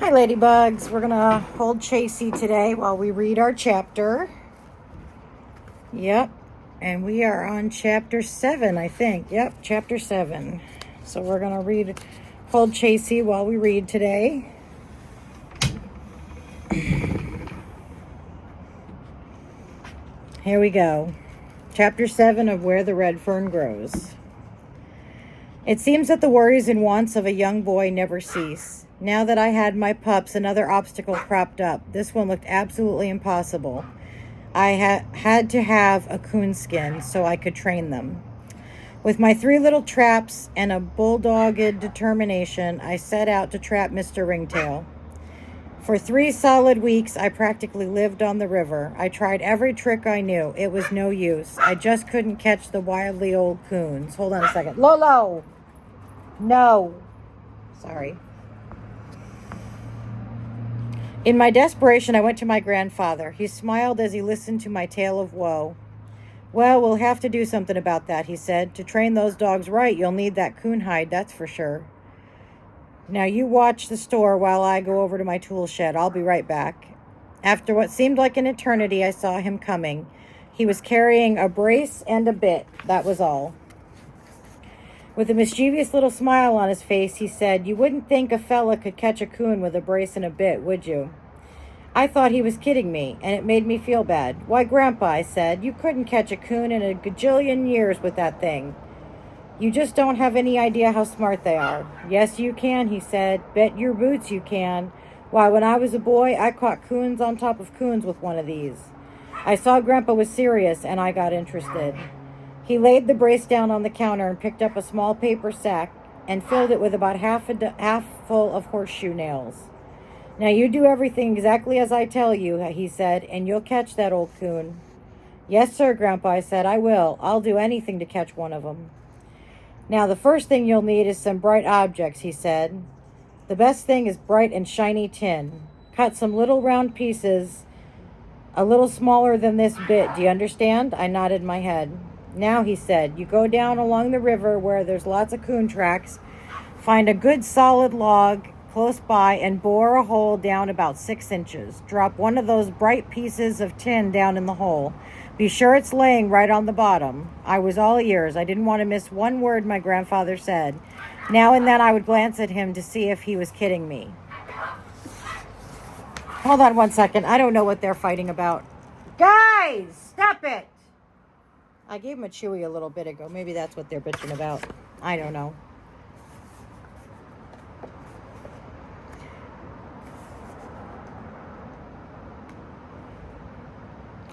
Hi, Ladybugs. We're going to hold Chasey today while we read our chapter. Yep. And we are on chapter 7, I think. Yep, chapter 7. So we're going to hold Chasey while we read today. Here we go. Chapter 7 of Where the Red Fern Grows. It seems that the worries and wants of a young boy never cease. Now that I had my pups, another obstacle cropped up. This one looked absolutely impossible. I had to have a coon skin so I could train them. With my 3 little traps and a bulldogged determination, I set out to trap Mr. Ringtail. For 3 solid weeks, I practically lived on the river. I tried every trick I knew. It was no use. I just couldn't catch the wily old coons. Hold on a second. Lolo! No. Sorry. In my desperation, I went to my grandfather. He smiled as he listened to my tale of woe. Well, we'll have to do something about that, he said. To train those dogs right, you'll need that coon hide, that's for sure. Now you watch the store while I go over to my tool shed. I'll be right back. After what seemed like an eternity, I saw him coming. He was carrying a brace and a bit. That was all. With a mischievous little smile on his face, he said, "You wouldn't think a fella could catch a coon with a brace and a bit, would you?" I thought he was kidding me, and it made me feel bad. "Why, Grandpa," I said, "you couldn't catch a coon in a gajillion years with that thing. You just don't have any idea how smart they are." "Yes, you can," he said. "Bet your boots you can. Why, when I was a boy, I caught coons on top of coons with one of these." I saw Grandpa was serious, and I got interested. He laid the brace down on the counter and picked up a small paper sack and filled it with about half full of horseshoe nails. "Now you do everything exactly as I tell you," he said, "and you'll catch that old coon." "Yes, sir, Grandpa," I said. "I will. I'll do anything to catch one of them." "Now the first thing you'll need is some bright objects," he said. "The best thing is bright and shiny tin. Cut some little round pieces, a little smaller than this bit. Do you understand?" I nodded my head. "Now," he said, "you go down along the river where there's lots of coon tracks, find a good solid log close by and bore a hole down about 6 inches. Drop one of those bright pieces of tin down in the hole. Be sure it's laying right on the bottom." I was all ears. I didn't want to miss one word my grandfather said. Now and then I would glance at him to see if he was kidding me. Hold on one second. I don't know what they're fighting about. Guys, stop it! I gave him a chewy a little bit ago. Maybe that's what they're bitching about. I don't know.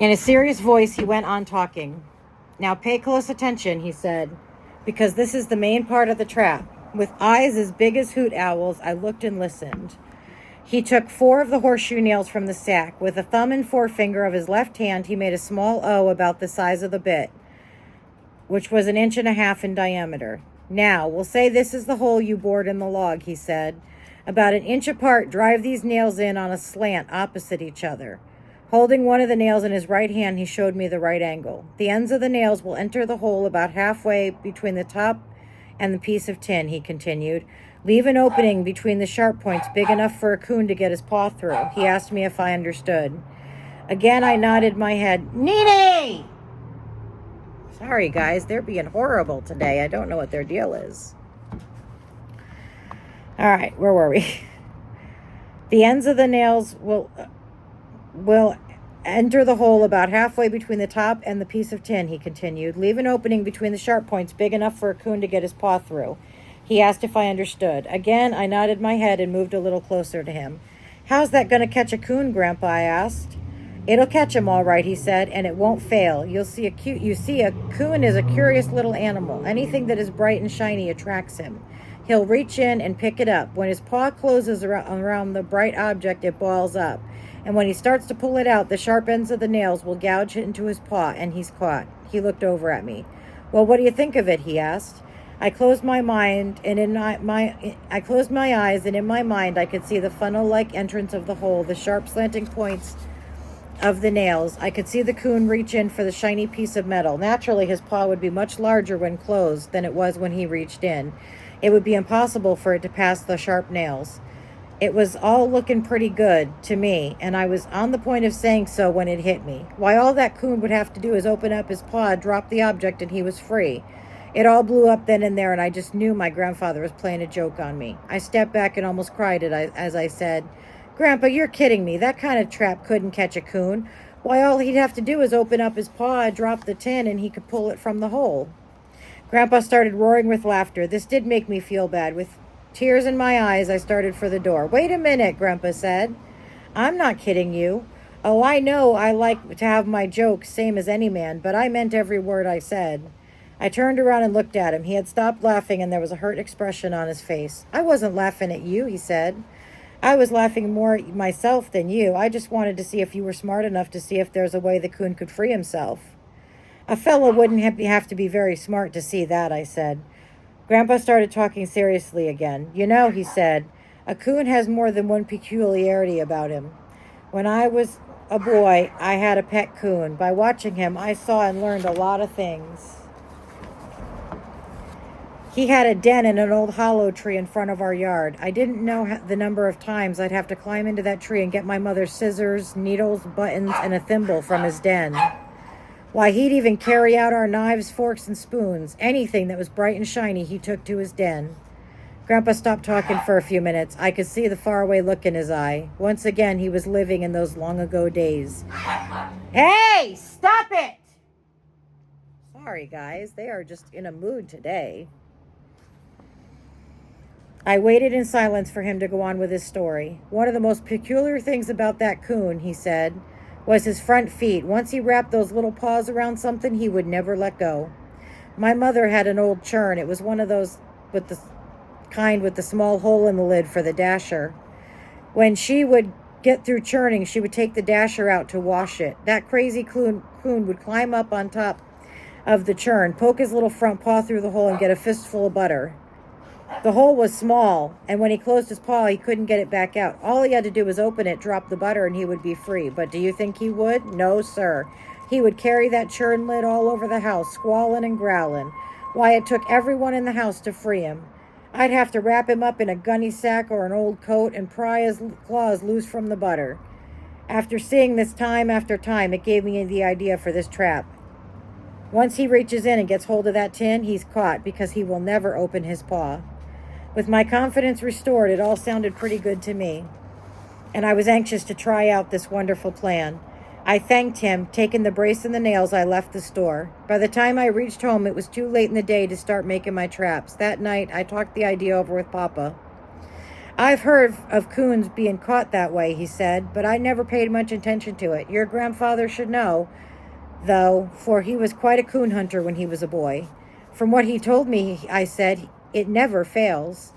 In a serious voice, he went on talking. "Now pay close attention," he said, "because this is the main part of the trap." With eyes as big as hoot owls, I looked and listened. He took 4 of the horseshoe nails from the sack. With the thumb and forefinger of his left hand, he made a small O about the size of the bit, which was 1.5 inches in diameter. "Now, we'll say this is the hole you bored in the log," he said. "About 1 inch apart, drive these nails in on a slant opposite each other." Holding one of the nails in his right hand, he showed me the right angle. "The ends of the nails will enter the hole about halfway between the top and the piece of tin," he continued. "Leave an opening between the sharp points big enough for a coon to get his paw through." He asked me if I understood. Again, I nodded my head. "Nene!" Sorry, guys. They're being horrible today. I don't know what their deal is. All right, where were we? "The ends of the nails will enter the hole about halfway between the top and the piece of tin," he continued. "Leave an opening between the sharp points big enough for a coon to get his paw through." He asked if I understood. Again, I nodded my head and moved a little closer to him. "How's that going to catch a coon, Grandpa?" I asked. "It'll catch him all right," he said, "and it won't fail. You see, a coon is a curious little animal. Anything that is bright and shiny attracts him. He'll reach in and pick it up. When his paw closes around the bright object, it balls up. And when he starts to pull it out, the sharp ends of the nails will gouge into his paw, and he's caught." He looked over at me. "Well, what do you think of it?" he asked. I closed my eyes, and in my mind I could see the funnel-like entrance of the hole, the sharp slanting points of the nails. I could see the coon reach in for the shiny piece of metal. Naturally, his paw would be much larger when closed than it was when he reached in. It would be impossible for it to pass the sharp nails. It was all looking pretty good to me, and I was on the point of saying so when it hit me. Why, all that coon would have to do is open up his paw, drop the object, and he was free. It all blew up then and there, and I just knew my grandfather was playing a joke on me. I stepped back and almost cried as I said, "Grandpa, you're kidding me. That kind of trap couldn't catch a coon. Why, all he'd have to do is open up his paw, drop the tin, and he could pull it from the hole." Grandpa started roaring with laughter. This did make me feel bad. With tears in my eyes, I started for the door. "Wait a minute," Grandpa said. "I'm not kidding you. Oh, I know I like to have my jokes, same as any man, but I meant every word I said." I turned around and looked at him. He had stopped laughing, and there was a hurt expression on his face. "I wasn't laughing at you," he said. "I was laughing more at myself than you. I just wanted to see if you were smart enough to see if there's a way the coon could free himself." "A fellow wouldn't have to be very smart to see that," I said. Grandpa started talking seriously again. "You know," he said, "a coon has more than one peculiarity about him. When I was a boy, I had a pet coon. By watching him, I saw and learned a lot of things. He had a den in an old hollow tree in front of our yard. I didn't know the number of times I'd have to climb into that tree and get my mother's scissors, needles, buttons, and a thimble from his den. Why, he'd even carry out our knives, forks, and spoons. Anything that was bright and shiny he took to his den." Grandpa stopped talking for a few minutes. I could see the faraway look in his eye. Once again, he was living in those long-ago days. "Hey, stop it!" Sorry, guys. They are just in a mood today. I waited in silence for him to go on with his story. "One of the most peculiar things about that coon," he said, "was his front feet. Once he wrapped those little paws around something, he would never let go. My mother had an old churn. It was one of those with the kind with the small hole in the lid for the dasher. When she would get through churning, she would take the dasher out to wash it. That crazy coon would climb up on top of the churn, poke his little front paw through the hole, and get a fistful of butter. The hole was small, and when he closed his paw, he couldn't get it back out. All he had to do was open it, drop the butter, and he would be free. But do you think he would? No, sir. He would carry that churn lid all over the house, squalling and growling. Why, it took everyone in the house to free him. I'd have to wrap him up in a gunny sack or an old coat and pry his claws loose from the butter. After seeing this time after time, it gave me the idea for this trap. Once he reaches in and gets hold of that tin, he's caught because he will never open his paw." With my confidence restored, it all sounded pretty good to me, and I was anxious to try out this wonderful plan. I thanked him. Taking the brace and the nails, I left the store. By the time I reached home, it was too late in the day to start making my traps. That night, I talked the idea over with Papa. "I've heard of coons being caught that way," he said, "but I never paid much attention to it. Your grandfather should know, though, for he was quite a coon hunter when he was a boy." "From what he told me," I said, "it never fails."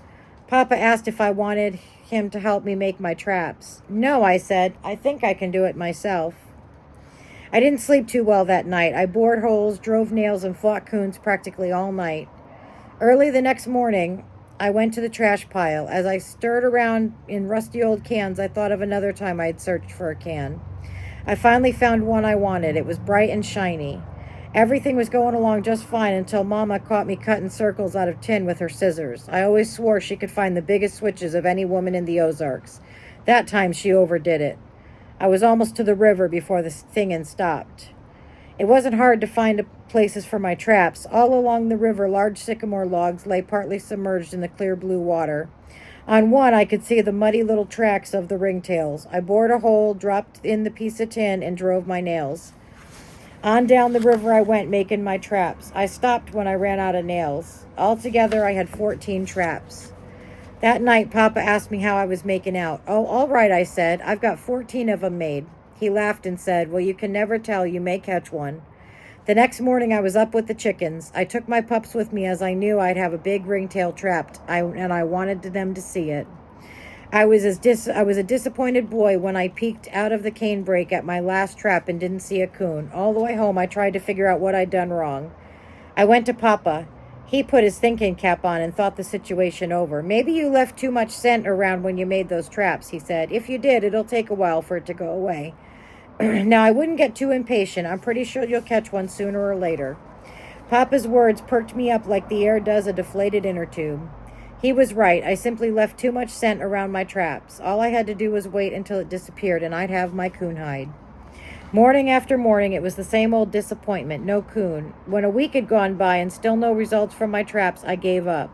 Papa asked if I wanted him to help me make my traps. "No," I said. "I think I can do it myself." I didn't sleep too well that night. I bored holes, drove nails, and fought coons practically all night. Early the next morning, I went to the trash pile. As I stirred around in rusty old cans, I thought of another time I had searched for a can. I finally found one I wanted. It was bright and shiny. Everything was going along just fine until Mama caught me cutting circles out of tin with her scissors. I always swore she could find the biggest switches of any woman in the Ozarks. That time she overdid it. I was almost to the river before the stinging stopped. It wasn't hard to find places for my traps. All along the river, large sycamore logs lay partly submerged in the clear blue water. On one, I could see the muddy little tracks of the ringtails. I bored a hole, dropped in the piece of tin, and drove my nails. On down the river I went, making my traps. I stopped when I ran out of nails. Altogether, I had 14 traps. That night, Papa asked me how I was making out. "Oh, all right," I said. "I've got 14 of them made." He laughed and said, "Well, you can never tell. You may catch one." The next morning, I was up with the chickens. I took my pups with me as I knew I'd have a big ringtail trapped, and I wanted them to see it. I was a disappointed boy when I peeked out of the canebrake at my last trap and didn't see a coon. All the way home, I tried to figure out what I'd done wrong. I went to Papa. He put his thinking cap on and thought the situation over. "Maybe you left too much scent around when you made those traps," he said. "If you did, it'll take a while for it to go away. Now, I wouldn't get too impatient. I'm pretty sure you'll catch one sooner or later." Papa's words perked me up like the air does a deflated inner tube. He was right. I simply left too much scent around my traps. All I had to do was wait until it disappeared, and I'd have my coon hide. Morning after morning, it was the same old disappointment, no coon. When a week had gone by and still no results from my traps, I gave up.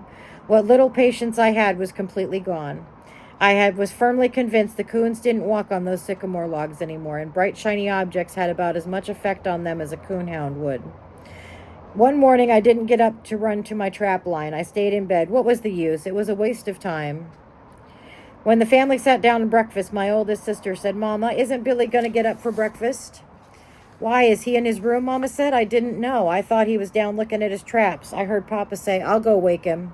What little patience I had was completely gone. Was firmly convinced the coons didn't walk on those sycamore logs anymore, and bright shiny objects had about as much effect on them as a coonhound would. One morning, I didn't get up to run to my trap line. I stayed in bed. What was the use? It was a waste of time. When the family sat down to breakfast, my oldest sister said, "Mama, isn't Billy going to get up for breakfast?" "Why, is he in his room?" Mama said. "I didn't know. I thought he was down looking at his traps." I heard Papa say, "I'll go wake him."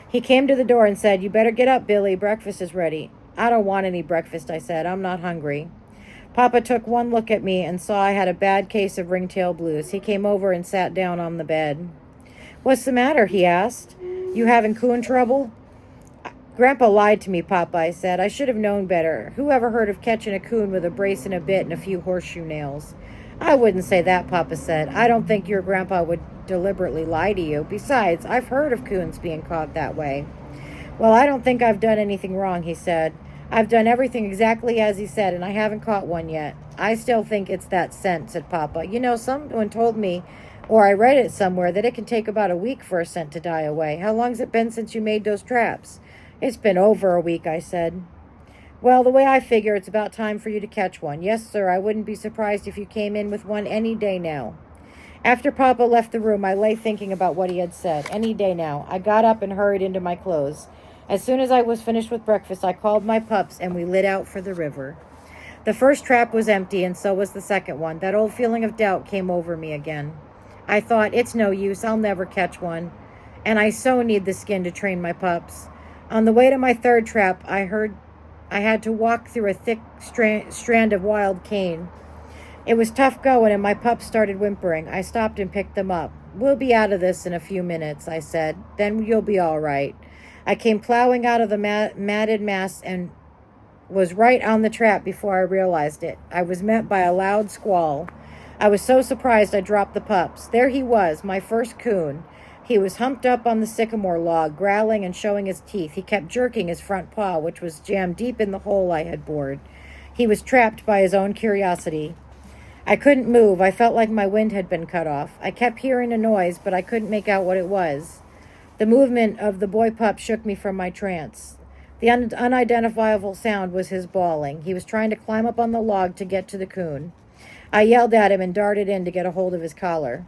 He came to the door and said, "You better get up, Billy. Breakfast is ready." "I don't want any breakfast," I said. "I'm not hungry." Papa took one look at me and saw I had a bad case of ringtail blues. He came over and sat down on the bed. "What's the matter?" he asked. "You having coon trouble?" "Grandpa lied to me, Papa," I said. "I should have known better. Who ever heard of catching a coon with a brace and a bit and a few horseshoe nails?" "I wouldn't say that," Papa said. "I don't think your grandpa would deliberately lie to you. Besides, I've heard of coons being caught that way." "Well, I don't think I've done anything wrong," he said. "I've done everything exactly as he said, and I haven't caught one yet." "I still think it's that scent," said Papa. "You know, someone told me, or I read it somewhere, that it can take about a week for a scent to die away. How long's it been since you made those traps?" "It's been over a week," I said. "Well, the way I figure, it's about time for you to catch one. Yes, sir, I wouldn't be surprised if you came in with one any day now." After Papa left the room, I lay thinking about what he had said. Any day now. I got up and hurried into my clothes. As soon as I was finished with breakfast, I called my pups and we lit out for the river. The first trap was empty, and so was the second one. That old feeling of doubt came over me again. I thought, it's no use, I'll never catch one. And I so need the skin to train my pups. On the way to my third trap, I heard I had to walk through a thick strand of wild cane. It was tough going, and my pups started whimpering. I stopped and picked them up. "We'll be out of this in a few minutes," I said. "Then you'll be all right." I came plowing out of the matted mass and was right on the trap before I realized it. I was met by a loud squall. I was so surprised I dropped the pups. There he was, my first coon. He was humped up on the sycamore log, growling and showing his teeth. He kept jerking his front paw, which was jammed deep in the hole I had bored. He was trapped by his own curiosity. I couldn't move. I felt like my wind had been cut off. I kept hearing a noise, but I couldn't make out what it was. The movement of the boy pup shook me from my trance. The unidentifiable sound was his bawling. He was trying to climb up on the log to get to the coon. I yelled at him and darted in to get a hold of his collar.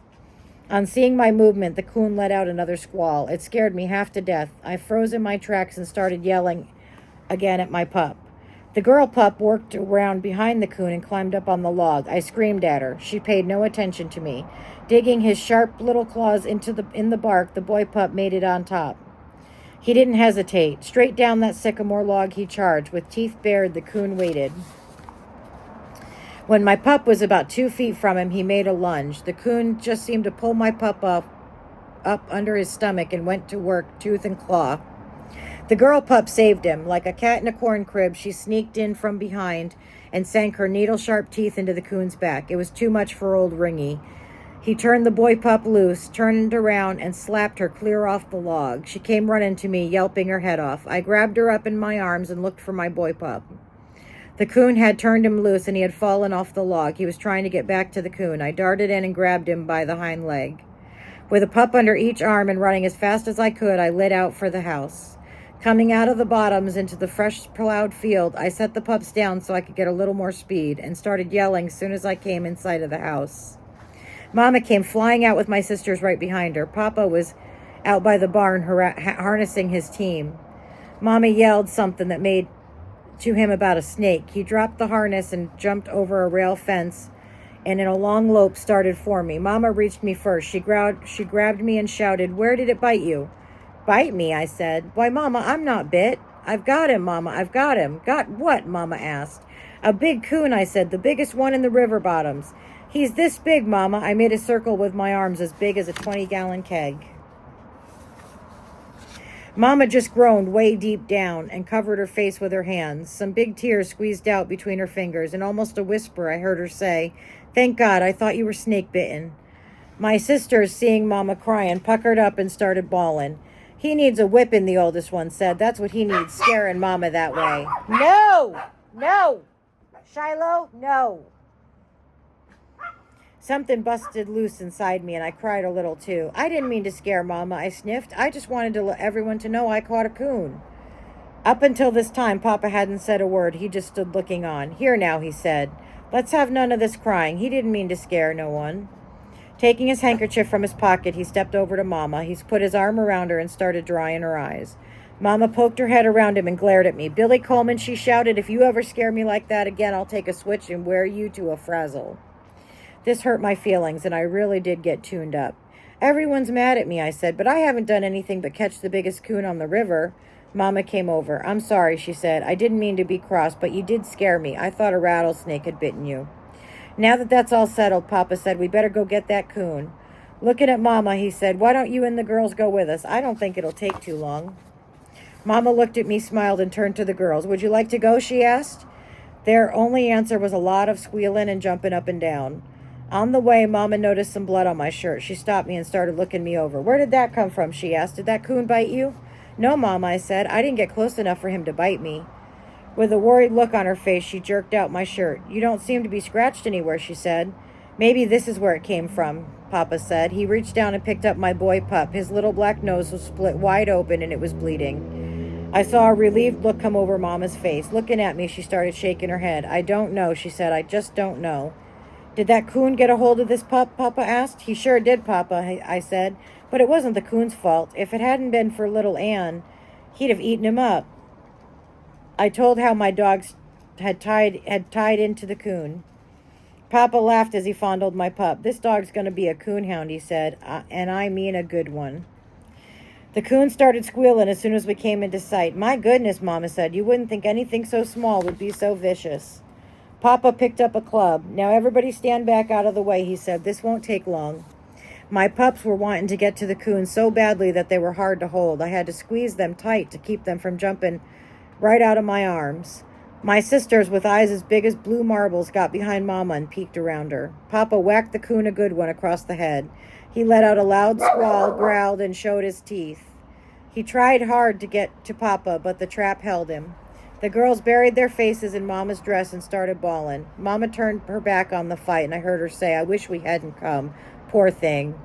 On seeing my movement, the coon let out another squall. It scared me half to death. I froze in my tracks and started yelling again at my pup. The girl pup worked around behind the coon and climbed up on the log. I screamed at her. She paid no attention to me. Digging his sharp little claws in the bark, the boy pup made it on top. He didn't hesitate. Straight down that sycamore log he charged. With teeth bared, the coon waited. When my pup was about 2 feet from him, he made a lunge. The coon just seemed to pull my pup up under his stomach and went to work, tooth and claw. The girl pup saved him. Like a cat in a corn crib, she sneaked in from behind and sank her needle-sharp teeth into the coon's back. It was too much for old Ringy. He turned the boy pup loose, turned around, and slapped her clear off the log. She came running to me, yelping her head off. I grabbed her up in my arms and looked for my boy pup. The coon had turned him loose, and he had fallen off the log. He was trying to get back to the coon. I darted in and grabbed him by the hind leg. With a pup under each arm and running as fast as I could, I lit out for the house. Coming out of the bottoms into the fresh plowed field, I set the pups down so I could get a little more speed and started yelling as soon as I came in sight of the house. Mama came flying out with my sisters right behind her. Papa was out by the barn harnessing his team. Mama yelled something that made to him about a snake. He dropped the harness and jumped over a rail fence and in a long lope started for me. Mama reached me first. She grabbed me and shouted, "Where did it bite you?" "Bite me?" I said. "Why, Mama, I'm not bit." "I've got him, Mama, I've got him." "Got what?" Mama asked. "A big coon," I said, "the biggest one in the river bottoms. He's this big, Mama." I made a circle with my arms as big as a 20-gallon keg. Mama just groaned way deep down and covered her face with her hands. Some big tears squeezed out between her fingers. In almost a whisper, I heard her say, "Thank God, I thought you were snake bitten." My sisters, seeing Mama crying, puckered up and started bawling. He needs a whipping, the oldest one said. That's what he needs, scaring Mama that way. No! No! Shiloh, no. Something busted loose inside me, and I cried a little, too. I didn't mean to scare Mama, I sniffed. I just wanted everyone to know I caught a coon. Up until this time, Papa hadn't said a word. He just stood looking on. Here now, he said. Let's have none of this crying. He didn't mean to scare no one. Taking his handkerchief from his pocket, he stepped over to Mama. He put his arm around her and started drying her eyes. Mama poked her head around him and glared at me. Billy Coleman, she shouted, if you ever scare me like that again, I'll take a switch and wear you to a frazzle. This hurt my feelings, and I really did get tuned up. Everyone's mad at me, I said, but I haven't done anything but catch the biggest coon on the river. Mama came over. I'm sorry, she said. I didn't mean to be cross, but you did scare me. I thought a rattlesnake had bitten you. Now that that's all settled, Papa said, we better go get that coon. Looking at Mama, he said, why don't you and the girls go with us? I don't think it'll take too long. Mama looked at me, smiled, and turned to the girls. Would you like to go, she asked. Their only answer was a lot of squealing and jumping up and down. On the way, Mama noticed some blood on my shirt. She stopped me and started looking me over. Where did that come from, she asked. Did that coon bite you? No, Mama, I said. I didn't get close enough for him to bite me. With a worried look on her face, she jerked out my shirt. You don't seem to be scratched anywhere, she said. Maybe this is where it came from, Papa said. He reached down and picked up my boy pup. His little black nose was split wide open and it was bleeding. I saw a relieved look come over Mama's face. Looking at me, she started shaking her head. I don't know, she said. I just don't know. Did that coon get a hold of this pup? Papa asked. He sure did, Papa, I said. But it wasn't the coon's fault. If it hadn't been for little Ann, he'd have eaten him up. I told how my dogs had tied into the coon. Papa laughed as he fondled my pup. This dog's going to be a coonhound, he said, and I mean a good one. The coon started squealing as soon as we came into sight. My goodness, Mama said, you wouldn't think anything so small would be so vicious. Papa picked up a club. Now everybody stand back out of the way, he said. This won't take long. My pups were wanting to get to the coon so badly that they were hard to hold. I had to squeeze them tight to keep them from jumping right out of my arms. My sisters, with eyes as big as blue marbles, got behind Mama and peeked around her. Papa whacked the coon a good one across the head. He let out a loud squall, growled, and showed his teeth. He tried hard to get to Papa, but the trap held him. The girls buried their faces in Mama's dress and started bawling. Mama turned her back on the fight, and I heard her say, I wish we hadn't come. Poor thing.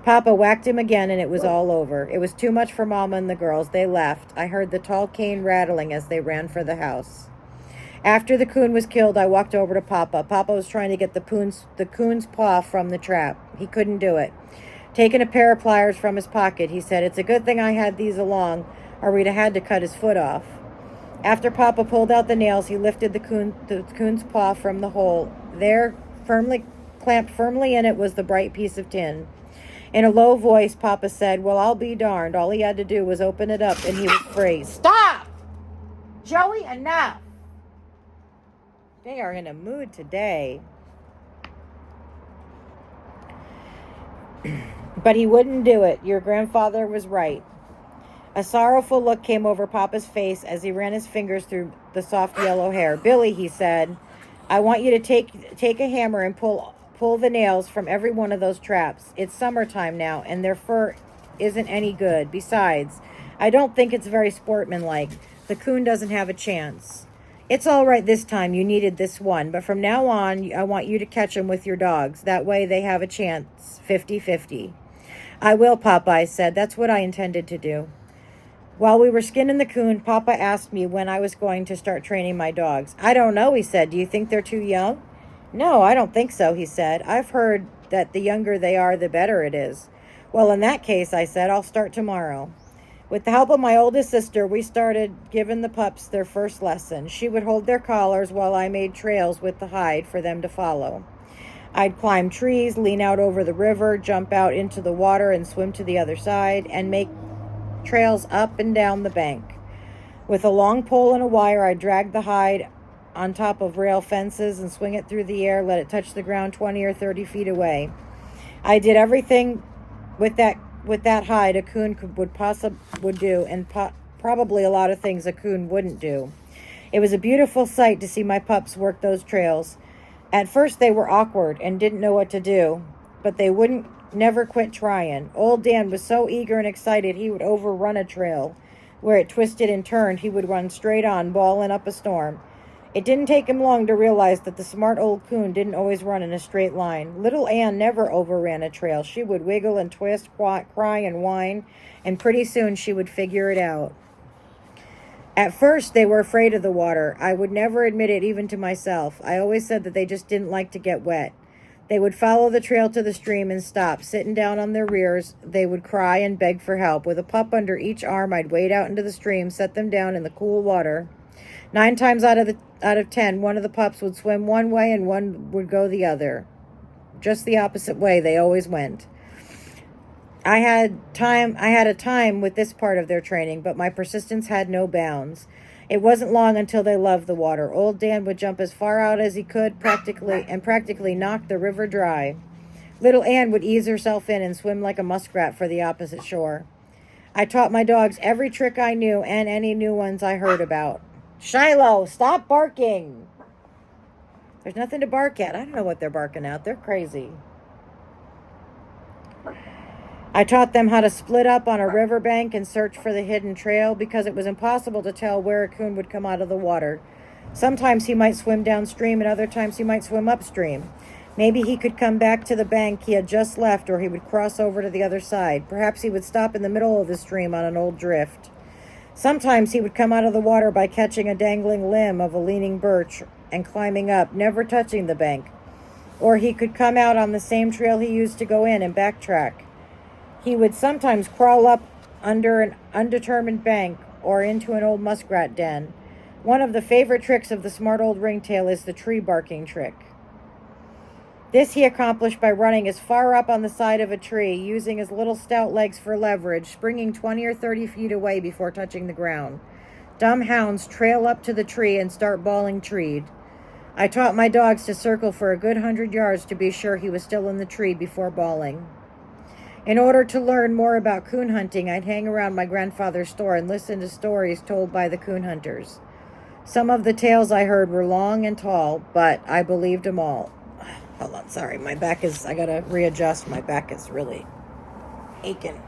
Papa whacked him again, and it was all over. It was too much for Mama and the girls. They left. I heard the tall cane rattling as they ran for the house. After the coon was killed, I walked over to Papa. Papa was trying to get the coon's paw from the trap. He couldn't do it. Taking a pair of pliers from his pocket, he said, it's a good thing I had these along, or we'd have had to cut his foot off. After Papa pulled out the nails, he lifted the coon's paw from the hole. There, clamped firmly in it, was the bright piece of tin. In a low voice, Papa said, well, I'll be darned. All he had to do was open it up, and he was free. Stop! Joey, enough! They are in a mood today. But he wouldn't do it. Your grandfather was right. A sorrowful look came over Papa's face as he ran his fingers through the soft yellow hair. Billy, he said, I want you to take a hammer and pull the nails from every one of those traps. It's summertime now, and their fur isn't any good. Besides, I don't think it's very sportsmanlike. The coon doesn't have a chance. It's all right this time. You needed this one. But from now on, I want you to catch them with your dogs. That way they have a chance, 50-50. I will, Papa, I said. That's what I intended to do. While we were skinning the coon, Papa asked me when I was going to start training my dogs. I don't know, he said. Do you think they're too young? No, I don't think so, he said. I've heard that the younger they are, the better it is. Well, in that case, I said, I'll start tomorrow. With the help of my oldest sister, we started giving the pups their first lesson. She would hold their collars while I made trails with the hide for them to follow. I'd climb trees, lean out over the river, jump out into the water and swim to the other side, and make trails up and down the bank. With a long pole and a wire, I'd drag the hide on top of rail fences and swing it through the air, let it touch the ground 20 or 30 feet away. I did everything with that hide a coon would do, and probably a lot of things a coon wouldn't do. It was a beautiful sight to see my pups work those trails. At first they were awkward and didn't know what to do, but they wouldn't never quit trying. Old Dan was so eager and excited he would overrun a trail. Where it twisted and turned, he would run straight on, bawling up a storm. It didn't take him long to realize that the smart old coon didn't always run in a straight line. Little Ann never overran a trail. She would wiggle and twist, cry and whine, and pretty soon she would figure it out. At first, they were afraid of the water. I would never admit it even to myself. I always said that they just didn't like to get wet. They would follow the trail to the stream and stop. Sitting down on their rears, they would cry and beg for help. With a pup under each arm, I'd wade out into the stream, set them down in the cool water. 9 times out of 10, one of the pups would swim one way and one would go the other. Just the opposite way they always went. I had a time with this part of their training, but my persistence had no bounds. It wasn't long until they loved the water. Old Dan would jump as far out as he could, practically knock the river dry. Little Ann would ease herself in and swim like a muskrat for the opposite shore. I taught my dogs every trick I knew and any new ones I heard about. Shiloh, stop barking. There's nothing to bark at. I don't know what they're barking at. They're crazy. I taught them how to split up on a riverbank and search for the hidden trail because it was impossible to tell where a coon would come out of the water. Sometimes he might swim downstream and other times he might swim upstream. Maybe he could come back to the bank he had just left, or he would cross over to the other side. Perhaps he would stop in the middle of the stream on an old drift. Sometimes he would come out of the water by catching a dangling limb of a leaning birch and climbing up, never touching the bank. Or he could come out on the same trail he used to go in and backtrack. He would sometimes crawl up under an undetermined bank or into an old muskrat den. One of the favorite tricks of the smart old ringtail is the tree barking trick. This he accomplished by running as far up on the side of a tree, using his little stout legs for leverage, springing 20 or 30 feet away before touching the ground. Dumb hounds trail up to the tree and start bawling treed. I taught my dogs to circle for a good 100 yards to be sure he was still in the tree before bawling. In order to learn more about coon hunting, I'd hang around my grandfather's store and listen to stories told by the coon hunters. Some of the tales I heard were long and tall, but I believed them all. Hold on, sorry, I gotta readjust. My back is really aching.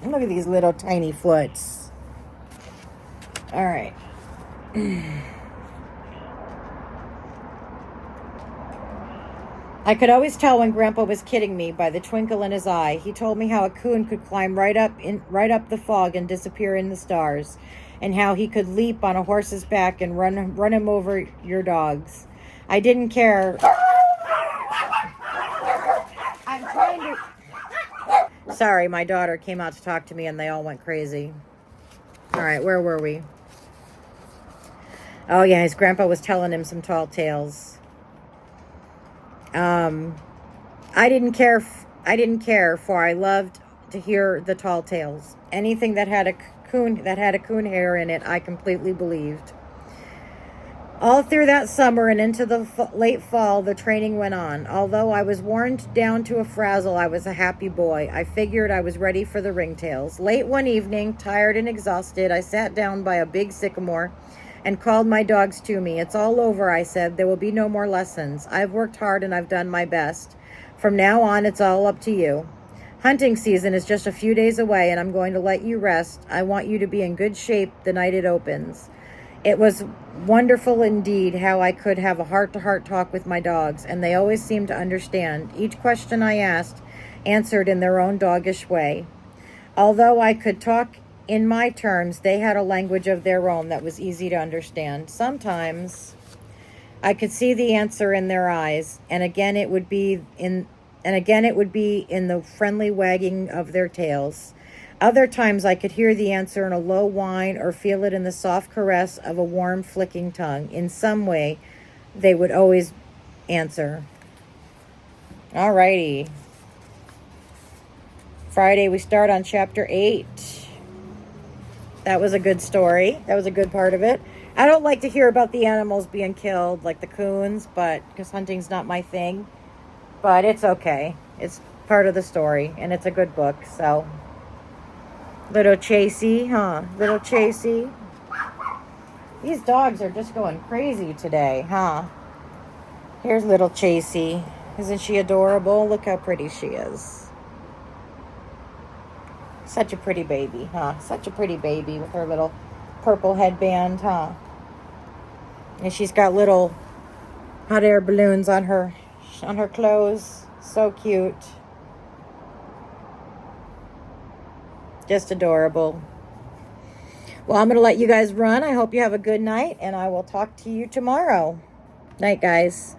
Look at these little tiny foots. All right. I could always tell when Grandpa was kidding me by the twinkle in his eye. He told me how a coon could climb right up the fog and disappear in the stars, and how he could leap on a horse's back and run him over your dogs. I didn't care. I'm trying to... Sorry, my daughter came out to talk to me and they all went crazy. All right, where were we? Oh, yeah, his grandpa was telling him some tall tales. I didn't care, for I loved to hear the tall tales. Anything that had a coon hair in it, I completely believed. All through that summer and into the late fall, the training went on. Although I was worn down to a frazzle, I was a happy boy. I figured I was ready for the ringtails. Late one evening, tired and exhausted, I sat down by a big sycamore and called my dogs to me. It's all over, I said. There will be no more lessons. I've worked hard and I've done my best. From now on, it's all up to you. Hunting season is just a few days away and I'm going to let you rest. I want you to be in good shape the night it opens. It was wonderful indeed how I could have a heart-to-heart talk with my dogs, and they always seemed to understand. Each question I asked answered in their own doggish way. Although I could talk in my terms, they had a language of their own that was easy to understand. Sometimes I could see the answer in their eyes, and again it would be in the friendly wagging of their tails. Other times I could hear the answer in a low whine or feel it in the soft caress of a warm flicking tongue. In some way, they would always answer. All righty. Friday, we start on chapter 8. That was a good story. That was a good part of it. I don't like to hear about the animals being killed, like the coons, because hunting's not my thing. But it's okay. It's part of the story, and it's a good book, so... Little Chasey, huh? Little Chasey. These dogs are just going crazy today, huh? Here's little Chasey. Isn't she adorable? Look how pretty she is. Such a pretty baby, huh? Such a pretty baby with her little purple headband, huh? And she's got little hot air balloons on her clothes. So cute. Just adorable. Well, I'm going to let you guys run. I hope you have a good night, and I will talk to you tomorrow. Night, guys.